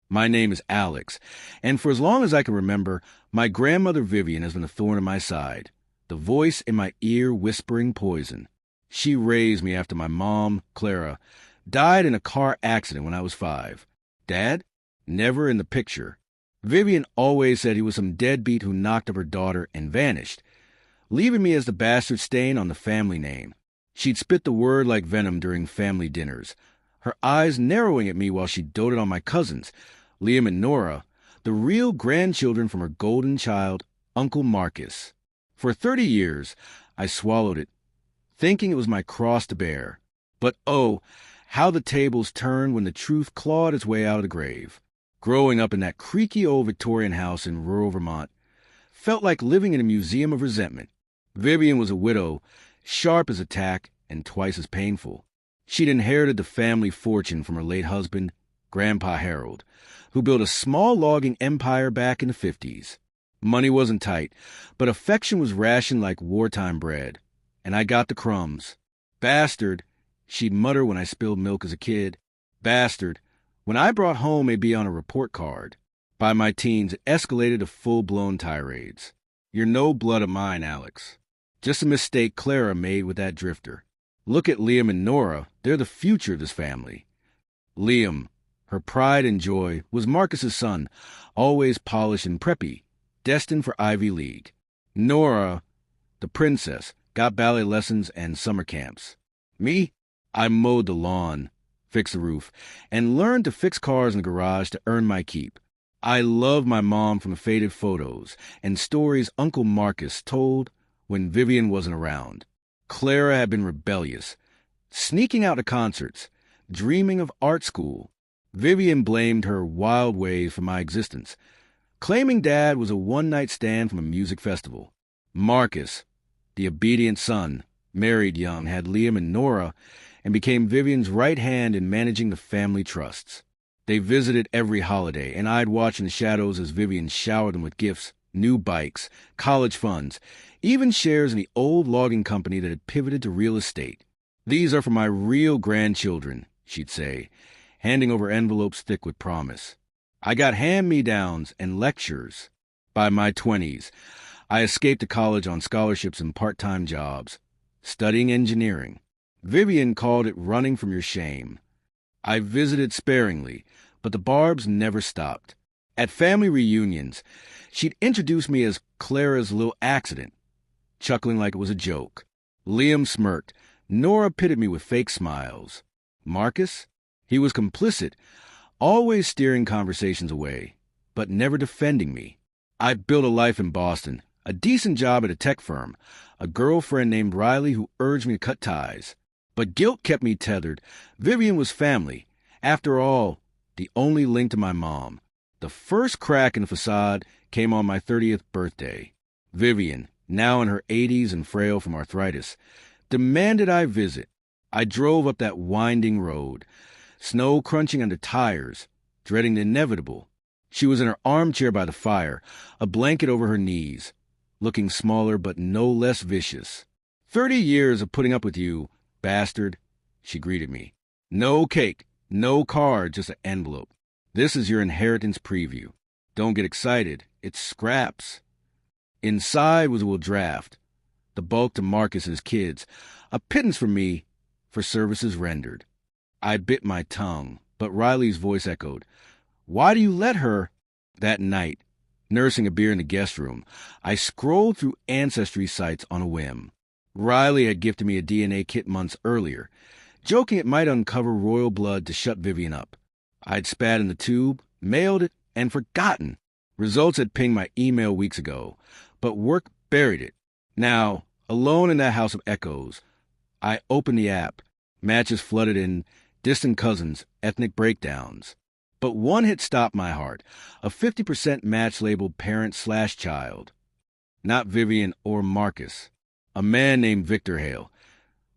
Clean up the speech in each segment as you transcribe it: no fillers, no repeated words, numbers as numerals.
My name is Alex, and for as long as I can remember, my grandmother Vivian has been a thorn in my side, the voice in my ear whispering poison. She raised me after my mom, Clara, died in a car accident when I was 5. Dad? Never in the picture. Vivian always said he was some deadbeat who knocked up her daughter and vanished, leaving me as the bastard stain on the family name. She'd spit the word like venom during family dinners, her eyes narrowing at me while she doted on my cousins, Liam and Nora, the real grandchildren from her golden child, Uncle Marcus. For 30 years, I swallowed it, thinking it was my cross to bear. But oh, how the tables turned when the truth clawed its way out of the grave. Growing up in that creaky old Victorian house in rural Vermont felt like living in a museum of resentment. Vivian was a widow, sharp as a tack and twice as painful. She'd inherited the family fortune from her late husband, Grandpa Harold, who built a small logging empire back in the 50s. Money wasn't tight, but affection was rationed like wartime bread, and I got the crumbs. Bastard, she'd mutter when I spilled milk as a kid. Bastard, when I brought home a B on a report card. By my teens, it escalated to full-blown tirades. You're no blood of mine, Alex. Just a mistake Clara made with that drifter. Look at Liam and Nora. They're the future of this family. Liam, her pride and joy, was Marcus's son, always polished and preppy, destined for Ivy League. Nora, the princess, got ballet lessons and summer camps. Me, I mowed the lawn, fixed the roof, and learned to fix cars in the garage to earn my keep. I loved my mom from the faded photos and stories Uncle Marcus told when Vivian wasn't around. Clara had been rebellious, sneaking out to concerts, dreaming of art school. Vivian blamed her wild ways for my existence, claiming Dad was a one-night stand from a music festival. Marcus, the obedient son, married young, had Liam and Nora, and became Vivian's right hand in managing the family trusts. They visited every holiday, and I'd watch in the shadows as Vivian showered them with gifts, new bikes, college funds, even shares in the old logging company that had pivoted to real estate. These are for my real grandchildren, she'd say, handing over envelopes thick with promise. I got hand-me-downs and lectures. By my 20s, I escaped to college on scholarships and part-time jobs, studying engineering. Vivian called it running from your shame. I visited sparingly, but the barbs never stopped. At family reunions, she'd introduce me as Clara's little accident, chuckling like it was a joke. Liam smirked. Nora pitted me with fake smiles. Marcus? He was complicit, always steering conversations away, but never defending me. I built a life in Boston, a decent job at a tech firm, a girlfriend named Riley who urged me to cut ties. But guilt kept me tethered. Vivian was family. After all, the only link to my mom. The first crack in the facade came on my 30th birthday. Vivian, now in her 80s and frail from arthritis, demanded I visit. I drove up that winding road, snow crunching under tires, dreading the inevitable. She was in her armchair by the fire, a blanket over her knees, looking smaller but no less vicious. 30 years of putting up with you, bastard, she greeted me. No cake, no card, just an envelope. This is your inheritance preview. Don't get excited, it's scraps. Inside was a will draft, the bulk to Marcus and his kids, a pittance for me for services rendered. I bit my tongue, but Riley's voice echoed, "Why do you let her?" That night, nursing a beer in the guest room, I scrolled through ancestry sites on a whim. Riley had gifted me a DNA kit months earlier, joking it might uncover royal blood to shut Vivian up. I'd spat in the tube, mailed it, and forgotten. Results had pinged my email weeks ago, but work buried it. Now, alone in that house of echoes, I opened the app. Matches flooded in, distant cousins, ethnic breakdowns. But one hit stopped my heart, a 50% match labeled parent/child. Not Vivian or Marcus. A man named Victor Hale.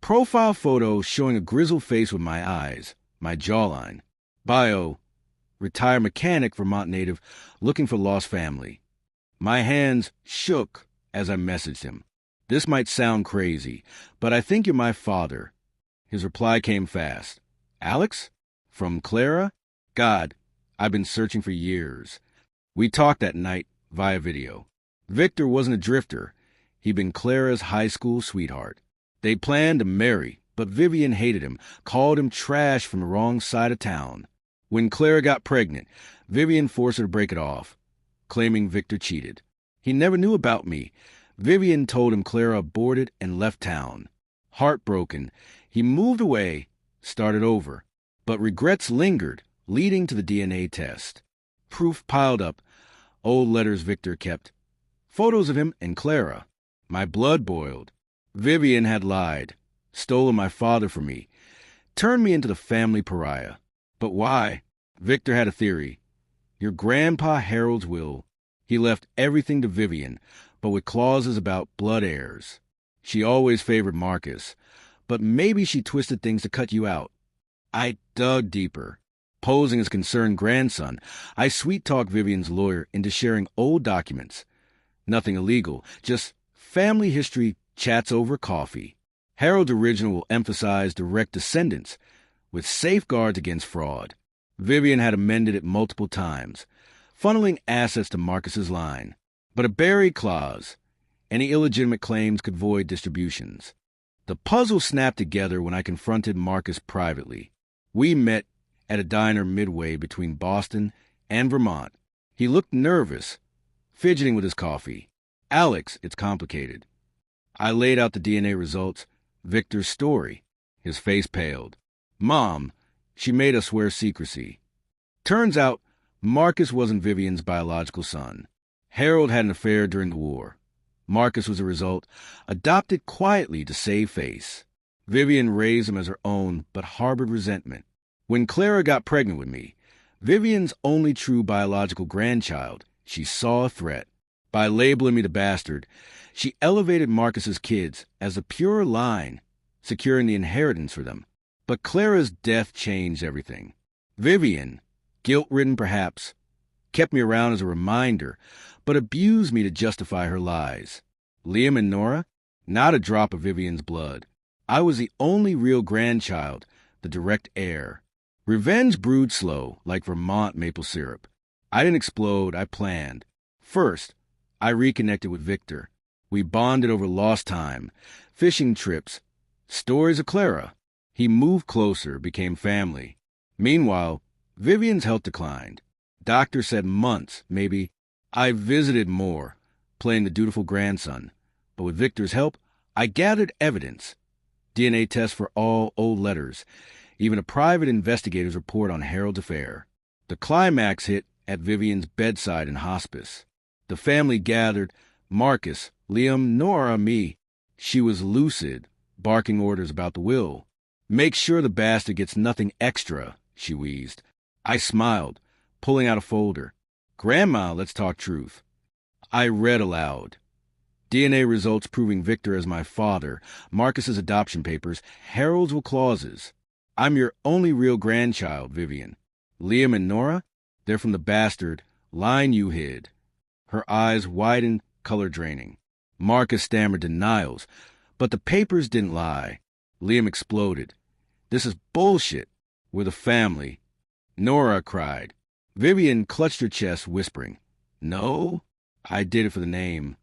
Profile photo showing a grizzled face with my eyes, my jawline. Bio, retired mechanic, Vermont native, looking for lost family. My hands shook as I messaged him. This might sound crazy, but I think you're my father. His reply came fast. Alex? From Clara? God, I've been searching for years. We talked that night via video. Victor wasn't a drifter. He'd been Clara's high school sweetheart. They planned to marry, but Vivian hated him, called him trash from the wrong side of town. When Clara got pregnant, Vivian forced her to break it off, claiming Victor cheated. He never knew about me. Vivian told him Clara aborted and left town. Heartbroken, he moved away, started over. But regrets lingered, leading to the DNA test. Proof piled up, old letters Victor kept, photos of him and Clara. My blood boiled. Vivian had lied, stolen my father from me, turned me into the family pariah. But why? Victor had a theory. Your grandpa Harold's will. He left everything to Vivian, but with clauses about blood heirs. She always favored Marcus, but maybe she twisted things to cut you out. I dug deeper. Posing as concerned grandson, I sweet-talked Vivian's lawyer into sharing old documents. Nothing illegal, just family history chats over coffee. Harold's original will emphasize direct descendants, with safeguards against fraud. Vivian had amended it multiple times, funneling assets to Marcus's line. But a buried clause. Any illegitimate claims could void distributions. The puzzle snapped together when I confronted Marcus privately. We met at a diner midway between Boston and Vermont. He looked nervous, fidgeting with his coffee. Alex, it's complicated. I laid out the DNA results, Victor's story. His face paled. Mom, she made us swear secrecy. Turns out, Marcus wasn't Vivian's biological son. Harold had an affair during the war. Marcus was a result, adopted quietly to save face. Vivian raised him as her own, but harbored resentment. When Clara got pregnant with me, Vivian's only true biological grandchild, she saw a threat. By labeling me the bastard, she elevated Marcus's kids as a pure line, securing the inheritance for them. But Clara's death changed everything. Vivian, guilt-ridden perhaps, kept me around as a reminder, but abused me to justify her lies. Liam and Nora? Not a drop of Vivian's blood. I was the only real grandchild, the direct heir. Revenge brewed slow, like Vermont maple syrup. I didn't explode, I planned. First, I reconnected with Victor. We bonded over lost time, fishing trips, stories of Clara. He moved closer, became family. Meanwhile, Vivian's health declined. Doctor said months, maybe. I visited more, playing the dutiful grandson. But with Victor's help, I gathered evidence. DNA tests for all old letters, even a private investigator's report on Harold's affair. The climax hit at Vivian's bedside in hospice. The family gathered, Marcus, Liam, Nora, me. She was lucid, barking orders about the will. Make sure the bastard gets nothing extra, she wheezed. I smiled, pulling out a folder. Grandma, let's talk truth. I read aloud. DNA results proving Victor as my father, Marcus's adoption papers, Harold's will clauses. I'm your only real grandchild, Vivian. Liam and Nora? They're from the bastard, line you hid. Her eyes widened, color draining. Marcus stammered denials, but the papers didn't lie. Liam exploded. This is bullshit. We're the family. Nora cried. Vivian clutched her chest, whispering, No, I did it for the name.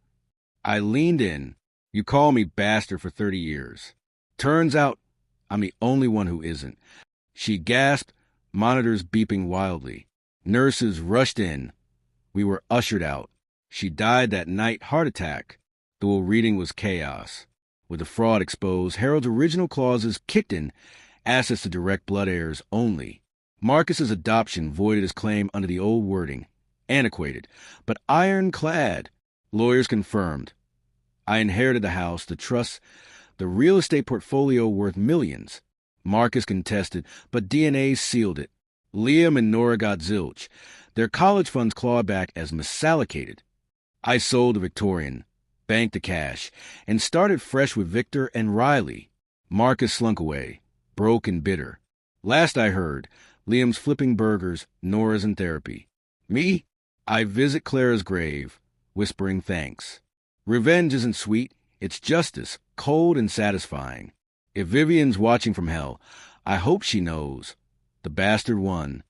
I leaned in. You call me bastard for 30 years. Turns out, I'm the only one who isn't. She gasped, monitors beeping wildly. Nurses rushed in. We were ushered out. She died that night, heart attack. The will reading was chaos. With the fraud exposed, Harold's original clauses kicked in, assets to direct blood heirs only. Marcus's adoption voided his claim under the old wording. Antiquated, but ironclad. Lawyers confirmed. I inherited the house, the trusts, the real estate portfolio worth millions. Marcus contested, but DNA sealed it. Liam and Nora got zilch. Their college funds clawed back as misallocated. I sold the Victorian, banked the cash, and started fresh with Victor and Riley. Marcus slunk away, broke and bitter. Last I heard, Liam's flipping burgers, Nora's in therapy. Me? I visit Clara's grave, whispering thanks. Revenge isn't sweet, it's justice, cold and satisfying. If Vivian's watching from hell, I hope she knows. The bastard won.